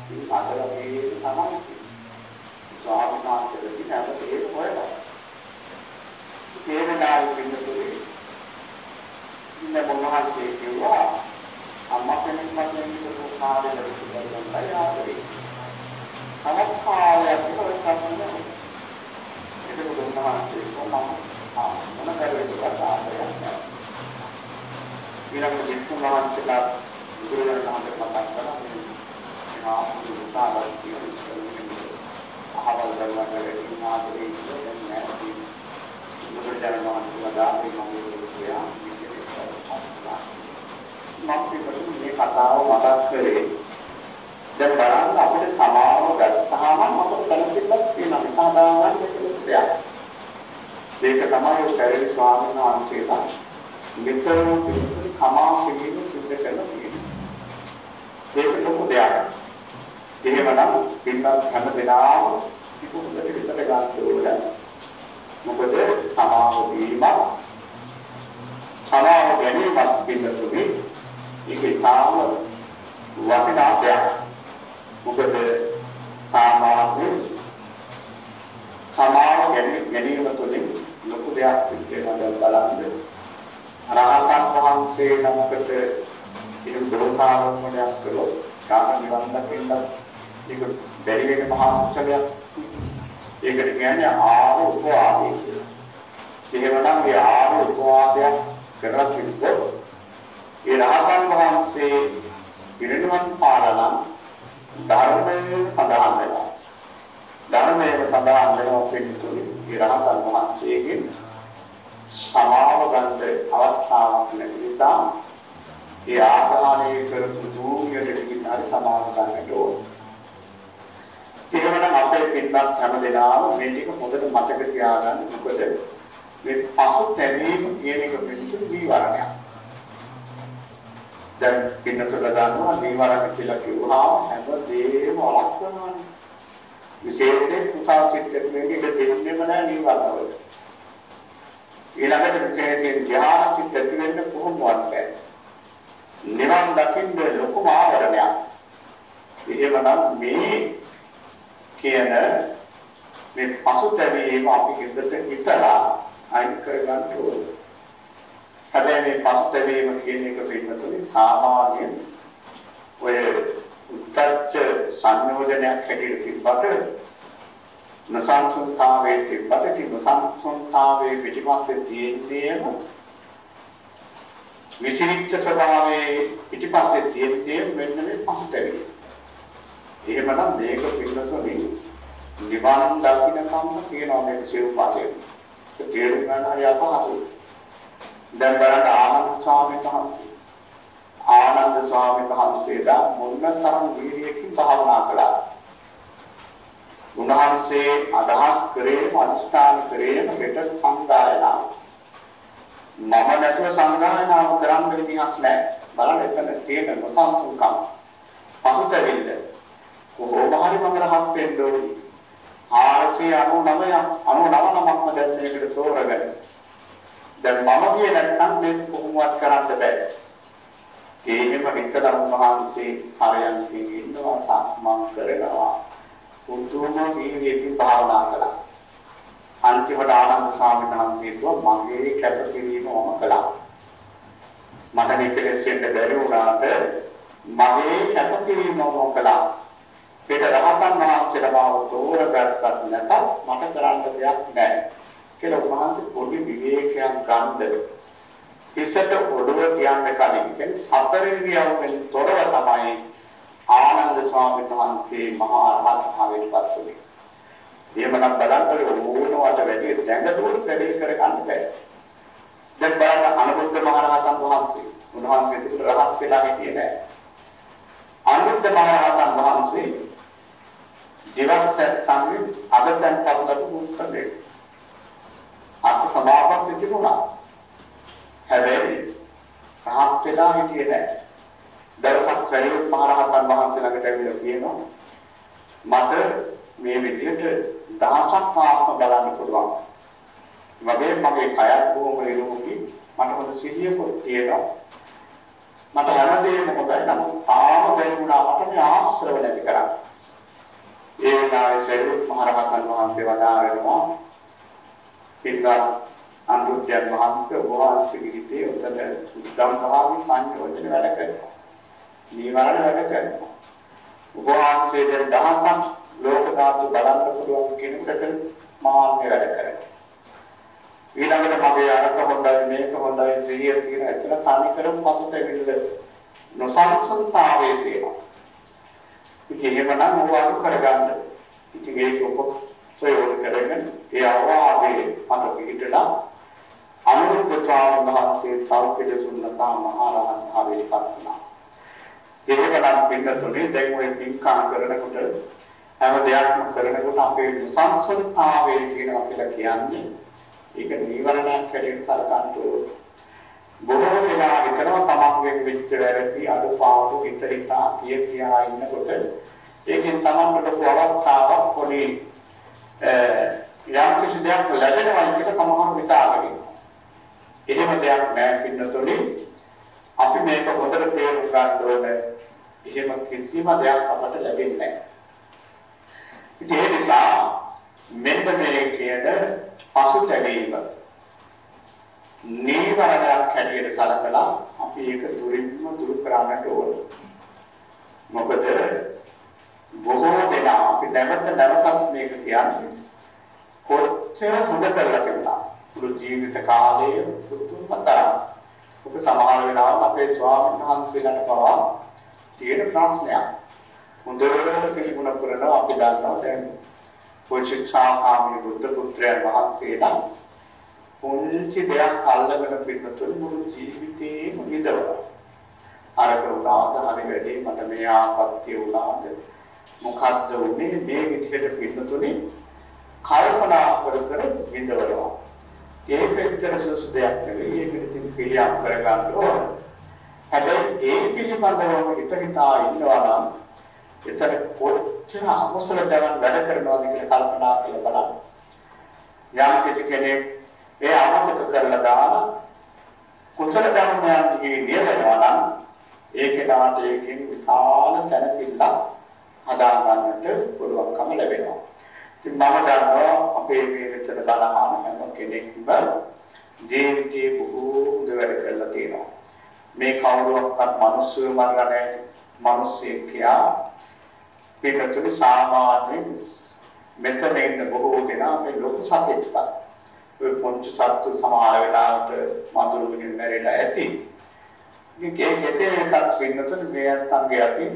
ඉතින් අදලා මේ තමයි ස්වාමීන් වහන්සේ දිනවල ඒක හොයලා ඒ වෙලාවේ පින්නතුනේ ඉන්න මොනවාගේ කිව්වා අම්මා කෙනෙක් වශයෙන් ඊටු කාලේ දරුවන් ආදරේ අවස්ථාවයක් විතරක් තමයි ඒක දුන්නාසේ කොහොමද මොන කරුවේද ආදරයක් ඊළඟ දෙතුන්වහන්සේලා ගුරුවරයන් වහන්සේ මතක් කරලා මේවා උදාහරණ කියනවා අහවල් දරුවන්ගේ ආදරේ ඉන්නේ නැහැ ගුරුවරයන් වහන්සේලා දාපේ මම කියනවා මේ කතාව මතක් කරේ දැන් බලන්න අපිට සමාව ගත්තාම අපිට දැනෙන්නත් තියෙනවා විසඳාගන්න දෙයක්. ඒක තමයි පෙරේ ස්වාමීන් වහන්සේලා මෙතරම් කමා පිළිම සිද්ධ කරලා තියෙන්නේ. ඒක ලොකු දෙයක්. එහෙමනම් පින්වත් හැම දෙනාම ඉක්ුණට විතර ගන්න ඕනේ. මොකද සමාව වීම සමාව ගැනීමත් පිළිතුරේ ඒක ඉතාම වටිනා දෙයක්. මොකද සාමාන්‍ය සමාව ගැනීම තුළින් ලොකු දෙයක් සිද්ධ වෙනවා බලන්න. රහතන් වහන්සේ නමකට ඉතින් දෝසාවමඩයක් කළොත් කාම නිවන් දකින්න ඒක බැරි වෙන මහා උත්සවයක්. ඒකට කියන්නේ ආව උපවාදය කියලා. එහෙමනම් මේ ආව උපවාදයක් කරලා තිබ්බොත් ඒ රහතන් වහන්සේ පිරිනිවන් පාරලා ධර්මයේ සඳහන් වෙනවා. ධර්මයේ සඳහන් වෙනවා කියන්නේ ඒ රහතන් වහන්සේගේ සමාව ගන්න අවස්ථාවක් නැති නිසා ඒ ආදානයේ කරපු දුර්ගයට පිටින් සමාව ගන්නට ඕන. එහෙමනම් අපේ පින්වත් හැම දෙනාම මේ ටික හොඳට මතක තියාගන්න. මොකද මේ පසුතැවීම කියන එක පිළිතුරු නීවරණයක්. දැන් පින්නතොල ගන්නවා නීවරණ කියලා කිව්වහම හැමදේම වළක්වනවානේ. විශේෂයෙන් කුසල චිත්තකයේ ඉඳ දෙන්නෙම නැහැ නීවරණ වල. ඊළඟට විශේෂයෙන් ධ්‍යාන චිත්ත වෙන්න කොහොමවත් බැහැ. නිවන් දකින්න ලොකුම ආවරණයක්. එහෙමනම් මේ කියන මේ පසුතැවීම අපි හිතට හිතලා අයින් කරගන්න ඕනේ. හැබැයි මේ පසුතැවීම කියන එක පිළිබඳව සාමාන්‍යයෙන් ඔය උත්තර සංයෝජනයක් හැටියට තිබ්බට නසංසුන්තාවේ තිබ්බට නසංසුන්තාවේ පිටිපස්සේ තියෙන්නේම විසිරිච්ච ස්වභාවයේ පිටිපස්සේ තියෙන්නේ මෙන්න මේ පසුතැවීම. එහෙමනම් මේක පිළිබඳව නිවන් දකින්නකම් කියනවා මේ සිව් පාසෙ. ඒ තේරුම් ගන්න හරි අපහසුයි. දැන් බලන්න ආනන්ද ස්වාමීන් වහන්සේ. ආනන්ද ස්වාමීන් වහන්සේලා මොනතරම් වීර්යයෙන් භාවනා කළා. උන්වහන්සේ අදහස් කරේ අනිෂ්ඨාන කරේ මෙත සංගායනාව. මම නැතුව සංගායනාව කරන්න විදිහක් නැහැ. බලන්න එතන තියෙන නොසන්සුන්කම්. පසුතැවිල්ල. කොහොම හරි මම රහත් වෙන්න ඕනේ. 499ක්ම දැන් මේකට තෝරගන්න. දැන් මම කියේ නැත්නම් මේක කොහොමවත් කරන්න බෑ. ඒකෙම හිතලා උන්වහන්සේ හරයන්කින් ඉන්නවා සම්මන් කරනවා. උතුම්ම වීර්යයෙන් භාවනා කළා. අන්තිමට ආනන්ද ස්වාමීන් වහන්සේ කිව්වා මගේ කැපකිරීම මම කළා. මට මේක දෙන්න බැරි වුණාට මගේ කැපකිරීම මම කළා. ඒක රහතන් වහන්සේලා මාව තෝරගත්තත් නැතත් මට කරන්න දෙයක් නැහැ. කියලා උන්වහන්සේ පොඩි විවේකයක් ගන්නද. ඉස්සට ඔළුව කියන්නේ කලින් කියන්නේ සතර ඉරියව්වෙන් තොරව තමයි ආනන්ද ස්වාමීන් වහන්සේ මහා රහත් භාවයට පත් වුණේ. එහෙමනම් බලන්න ඕනවට වැඩි දැඟලුවොත් වැඩි කර ගන්න බෑ. දැන් බලන්න අනුරුද්ධ මහ රහතන් වහන්සේ උන්වහන්සේ රහත් වෙලා හිටියේ නෑ. අනුරුද්ධ මහ රහතන් වහන්සේ ජීවත් සංගි අගතන් පදලට මුස්තේ. අත් සමාපatti තිබුණා. හැබැයි රහත් වෙලා හිටියේ නෑ. දරසක් සරියුත් මහ රහතන් වහන්සේ ළඟට ඇවිල්ලා කියනවා මට මේ විදිහට දහසක් ආත්ම බලන්න පුළුවන්. වගේ මගේ කයත් බොහොම නිරෝගී මට හොඳ සිහියකුත් තියෙනවා. මට හැමදේම හොඳයි නමුත් තාම බැරි වුණා මට මේ ආශ්‍රව නැති කරන්න. ඒ වෙලාවේ සරියුත් මහ රහතන් වහන්සේ වදාරනවා පිටා අනුරුද්ධයන් වහන්සේ වහන්සේ කිහිපේ උතන උද්දම් භාවි සංයෝජන වැඩ කරනවා. නීවරණ වැඩ කරනවා. වහන්සේ දැන් දහසක් ලෝක ධාතු බලන්න පුළුවන් කෙනෙකුට මාන්නේ වැඩ කරනවා. ඊළඟට මගේ අරක හොඳයි මේක හොඳයි සිහිය කියන එතන සාමිකරම් පසුතැවිල්ල නොසන්සුන්තාවයේ තියෙනවා. ඉතින් එහෙමනම් මොනවද කරගන්න? ඉතින් ඒක ප්‍රයෝග කරගෙන ඒ අවවාදයේ මත පිළිදලා අනුරුද්ධ ස්වාමීන් වහන්සේ සෞඛ්‍ය දුන්නතා මහ රහත් භාවයට පත් වුණා. එහෙමනම් පින්නතුනේ දැන් ඔය පින්කම් කරනකොට හැම දෙයක්ම කරනකොට අපේ සංසල්තාවය කියනවා කියලා කියන්නේ ඒක නීවරණයක් හැටියට සලකන්න ඕනේ. බොහෝ වෙලා හිතනවා තමන්ගේ වෙච්ච වැරදි අඩුපාඩු හිතරිතා කියා ඉන්නකොට ඒකෙන් තමන්ට අවස්ථාවක් පොඩි යම් කිසි දෙයක් ලැබෙනවා කියලා තමන් හිතාගෙන ඉන්නවා. එහෙම දෙයක් නෑ පින්නතුනේ. අපි මේක හොඳට තේරුම් ගන්න ඕනේ. එහෙම කිසිම දෙයක් අපට ලැබෙන්නේ නැහැ. ඉතින් ඒ නිසා මෙන්න මේ කියන පසුතැවීම නීවරණයක් හැටියට සලකලා අපි ඒක දුරු කරන්නට ඕනේ. මොකද බොහෝ දෙනා අපි නැවත මේක කියන්නේ කොච්චර හොඳ කරලා තිබුණා. මුළු ජීවිත කාලයේ පුදුමතරම්. ඔබ සමහර වෙලාවට අපේ ස්වාමීන් වහන්සේලාට පවා තියෙන ප්‍රශ්නයක්. හොඳට පිළිගුණ කරනවා අපි දන්නවා දැන් පොෂික්ෂාකාමී බුද්ධ පුත්‍රයන් වහන්සේලා පොන්චි දෙයක් අල්ලගෙන පිටතුළු මුළු ජීවිතේම විඳවනවා. අර කරුණාවද හරි වැඩි මට මේ ආපත්‍ය වුණාද මොකද්ද උනේ මේ විදිහට පිටතුනේ කල්පනා කර කර විඳවනවා. ඒක විතර සුසු දෙයක් නෙවෙයි. ඒක ඉතින් පිළියම් කරගන්න ඕන. හැබැයි ඒ පිළිබඳව හිතා ඉන්නවා නම් එතන කොච්චර අකුසල දවන් වැඩ කරනවාද කියලා කල්පනා කරලා බලන්න. යම් කෙනෙක් ඒ අමතක කරලා දාලා කුසල ධර්මයන්ගේ නියමනවා නම් ඒකේට ඒකෙන් විශාල තැනකිල්ල හදා ගන්නට පුළුවන්කම ලැබෙනවා. ඉතින් මම දන්නවා අපේ මේ විතර බලහාම හැම කෙනෙක්ම ජීවිතේ බොහෝ දවල් කරලා තියෙනවා. මේ කවුරුවක්වත් මිනිස්සු මරන්නේ මිනිස්සෙක් කියා පිටතුරු සාමාන්‍ය මෙතන ඉන්න බොහෝ දෙනා මේ ලෝක සත්‍යයක්. ඔය පොන්ච සත්තු සමහර වෙලාවට මඳුරුකින් මැරෙලා ඇති. ඉතින් ඒකේ එකක් වෙනතොත් මේ අත්ංගය අපි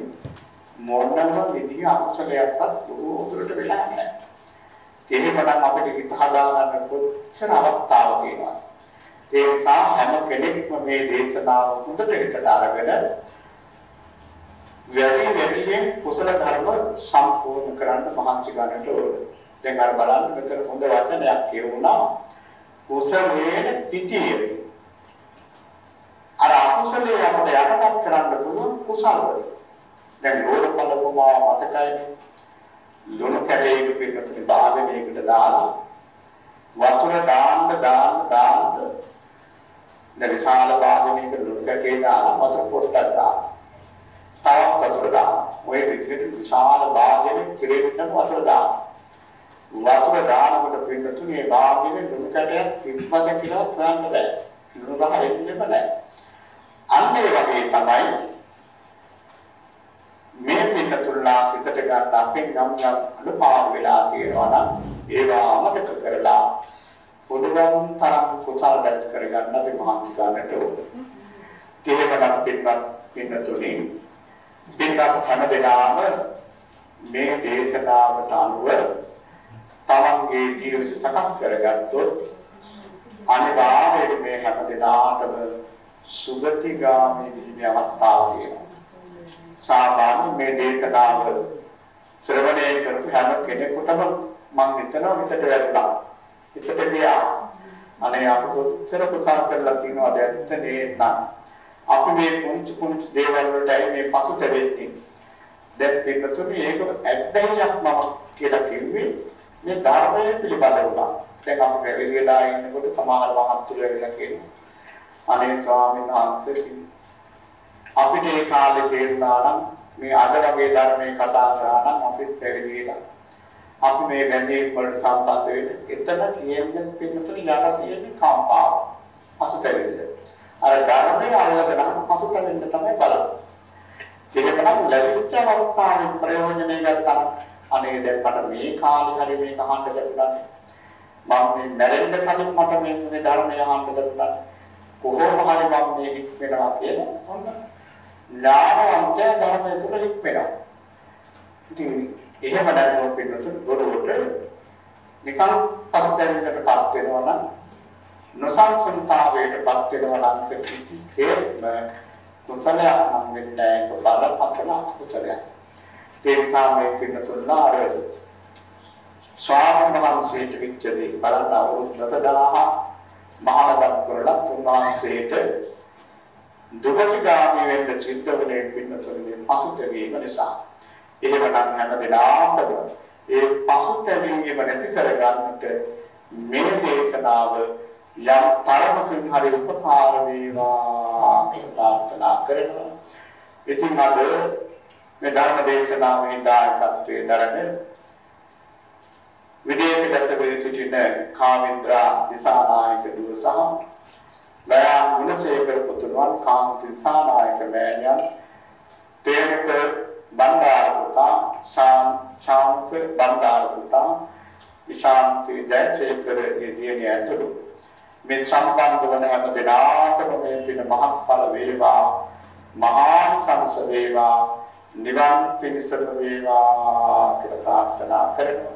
මොනම විදිහ අකුසලයක්වත් බොහෝ දුරට වෙලා නැහැ. එහෙමනම් අපිට හිත හදාගන්න කොච්චර අවස්ථාවක් තියෙනවද? ඒ නිසා හැම කෙනෙක්ම මේ දේශනාව හොඳට හිතට අරගෙන වැඩියෙන් කුසල ධර්ම සම්පූර්ණ කරන්න මහන්සි ගන්නට ඕනේ. දැන් අර බලන්න මෙතන හොඳ වචනයක් කියවුණා. කුසලයේ පිටියේ. අර අකුසලයේ අපිට යටපත් කරන්න පුළුවන් කුසලවල. දැන් රෝධපලකම මතකයි. ලුණු කැලේක පිටුනේ බාදනයකට දාලා වතුර දාන්න දැන් විශාල බාදනයක ලුණු කැලේ දාලා වතුර පොට්ටක් දාලා තවත් වතුර දානවා. ඔය විදිහට විශාල බාදනයක පිළිවෙලට වතුර දානවා. වතුර දානකොට පිටුනේ බාදනයේ ලුණු කැලයක් 30 කිලෝ ගන්න බෑ. ලුණු ගහ එන්නෙම නැහැ. අන්න ඒ වගේ තමයි මේ පිටුල්ලා සිතට ගන්න අපෙන් නම් අනුපාඩු වෙලා තියෙනවා නම් ඒවා අමතක කරලා පොදුවන් තරම් කුසල දැක් කරගන්න අපි මහන්සි ගන්නට ඕනේ. තේමනම් පිටුනේ පිටක් හැම දෙනාම මේ දේශනාවට අනුව තමන්ගේ ජීවිත සකස් කරගත්තොත් අනිවාර්යයෙන් මේ හැම දෙනාටම සුගතිගාමී ජීවිතයක් අවස්ථාවක් සාමාන්‍ය මේ දේශනාව ශ්‍රවණය කරපු හැම කෙනෙකුටම මම හිතනවා හිතට වැටුණා. හිතට ගියා. අනේ අපි කොච්චර කුසල කරලා තියෙනවද ඇත්ත නේද? අපි මේ පුංචි දේවල් වලටයි මේ පසුතැවෙන්නේ. දැන් පිටුතුනේ ඒක ඇත්තයියක් මම කියලා කිව්වේ මේ ධර්මයේ පිළිබඳව. දැන් අපි වෙලිලා ඉන්නකොට සමහර මහත්තුරු වෙලා කියනවා. අනේ ස්වාමීන් වහන්සේ අපිට ඒ කාලේ තේරුණා නම් මේ අද වගේ ධර්මයේ කතා කරා නම් අපිත් පැවිදිලා අපි මේ බැඳීම් වලට සම්බන්ධ වෙන්නේ එතන කියන්නේ පිටුතුනේ යට තියෙන කම්පාව පසුතැවෙන්න. අර ධර්මයේ අල්ලගෙන පසුතැවෙන්න තමයි බලන්නේ. ඒකනම් ලැබිච්ච අවස්ථාවේ ප්‍රයෝජනෙ ගත්තා. අනේ දැන් මට මේ කාලේ හරි මේක අහන්න ලැබුණා. මම මේ මැරෙන්න කලින් මට මේ ධර්මය අහන්න ලැබුණා. කොහොම හරි මම මේ හිත වෙනවා කියලා ලාභවන්ත ධර්මය තුල හිත වෙනවා. ඉතින් එහෙම නැත්නම් පිටුතුන් ගොඩට නිකන් පස්තැවෙන්නටපත් වෙනවා නම් නොසන්සුන්තාවයටපත් වෙනවා නම් කිසිසේත්ම කුසලයක් නම් වෙන්නේ බරපතල කුසලයක්. ඒ නිසා මේ පින්නතුන්ලා අර ස්වාමීන් වහන්සේට විච්චදී බලන්න අවුරුදු 9000 මහානගම් කරලා උන්වහන්සේට දුගතිගාමී වෙන්න සිද්ධ වෙන්නේ පින්නතුන්ගේ පසුතැවීම නිසා. එහෙමනම් හැම දිනාටම ඒ පසුතැවීම නැති කරගන්නට මේ දේශනාව යම් තරමකින් හරි උපකාර වේවා ප්‍රාර්ථනා කරනවා. ඉතින් අද මේ ධර්ම දේශනාවේ දායකත්වයේ දරන විදේශගත වෙ සිටින කාමින්ද්‍රා දිසානායක දුව සහ ලයා ගුණසේකර පුතුණන් කාන්ති දිසානායක මෑණියන් තේරක බණ්ඩාරපුතා ශාන්ත බණ්ඩාරපුතා විශාන්ති ජයසේකර යදිනේ ඇතුළු මේ සම්බන්ධ වන හැම දෙනාටම මේ පින මහත්ඵල වේවා මහා සංස වේවා නිවන් පිණිසම වේවා කියලා ප්‍රාර්ථනා කරනවා.